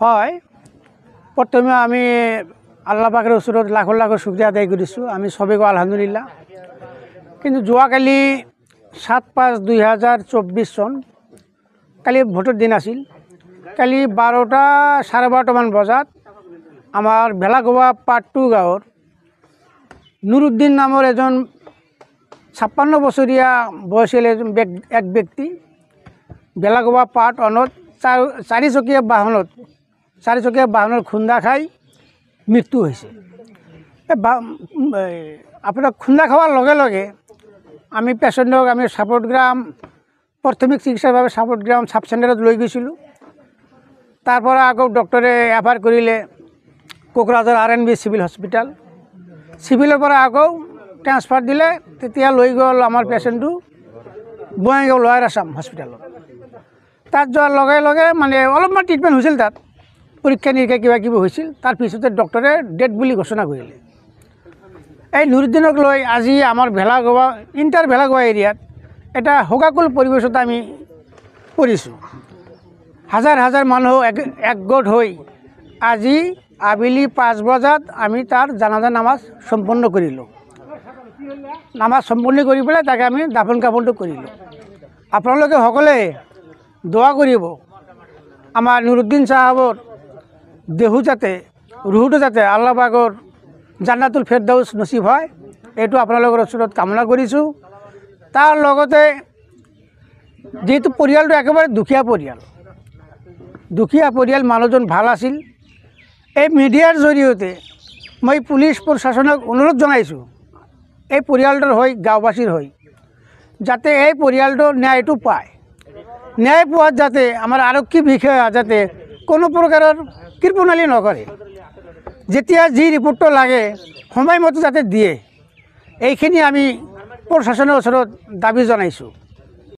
হয় প্ৰথমে আমি আল্লাহ পাকেৰ ওচৰত লাখৰ লাখৰ শুকৰিয়া আদায় কৰিছোঁ। আমি সবেই আলহামদুলিল্লাহ। কিন্তু যোৱাকালি 7/5/2024 চন কালি ভোটৰ দিন আছিল। কালি 12টা চাৰে 12টামান বজাত আমাৰ ভেলাগোৱা পাৰ্ট 2 গাঁৱৰ নুৰুদ্দিন নামৰ এজন 56 বছৰীয়া বয়সীয়াল এক ব্যক্তি ভেলাগোৱা পাৰ্ট 1ত চাৰিচকীয়া বাহনৰ খুন্দা খাই মৃত্যু হৈছে। আপোনাৰ খুন্দা খাওয়ার লগে লগে আমি পেশেন্টক আমি সাপোর্টগ্রাম প্রাথমিক চিকিৎসার ভাবে সাপোর্টগ্রাম সাব সেন্টারত লৈ গৈছিলোঁ। তারপর আকৌ ডক্টরে এফআর করিলে কোকরাঝার RNB সিভিল হসপিটাল, সিভিলের পৰা আকৌ ট্ৰান্সফাৰ দিলে। তেতিয়া লৈ গ'ল আমাৰ পেশেন্টটো বঙাইগাঁও লোয়াৰ আসাম হসপিটালত। তাত যোৱাৰ লগে লগে মানে অলপমান ট্ৰিটমেন্ট হৈছিল, তাত পৰীক্ষা নিৰীক্ষা কিবা কিবি হৈছিল। তাৰ পিছতে ডক্টৰে ডেড বুলি ঘোষণা কৰিলে। এই নুৰুদ্দিনক লৈ আজি আমাৰ ভেলাগোৱা ভেলাগোৱা এৰিয়াত এটা শোকাকুল পৰিৱেশত আমি পৰিছোঁ। হাজাৰ হাজাৰ মানুহ একগোট হৈ আজি আবেলি 5 বজাত আমি তাৰ জানাজা নামাজ সম্পন্ন কৰিলোঁ। নামাজ সম্পন্ন কৰি পেলাই তাকে আমি দাফন কাফনটো কৰিলোঁ। আপোনালোকে সকলে দোয়া কৰিব আমাৰ নুৰুদ্দিন সাহাবৰ দেহু যাতে ৰুহুটো যাতে আল্লাহ পাকৰ জান্নাতুল ফেৰদাউস নসিব হয়, এইটো আপোনালোকৰ ওচৰত কামনা কৰিছোঁ। তাৰ লগতে যেহেতু পৰিয়ালটো একেবাৰে দুখীয়া পৰিয়াল, মানুহজন ভাল আছিল। এই মিডিয়াৰ জৰিয়তে মই পুলিচ প্ৰশাসনক অনুৰোধ জনাইছোঁ, এই পৰিয়ালটোৰ হৈ গাঁওবাসীৰ হৈ যাতে এই পৰিয়ালটোৰ ন্যায়টো পায়। ন্যায় পোৱাত যাতে আমাৰ আৰক্ষী বিষয়া যাতে কোনো প্ৰকাৰৰ কৃপণালী নকৰে, যেতিয়া যি ৰিপোৰ্টটো লাগে সময়মতে যাতে দিয়ে, এইখিনি আমি প্ৰশাসনৰ ওচৰত দাবী জনাইছোঁ।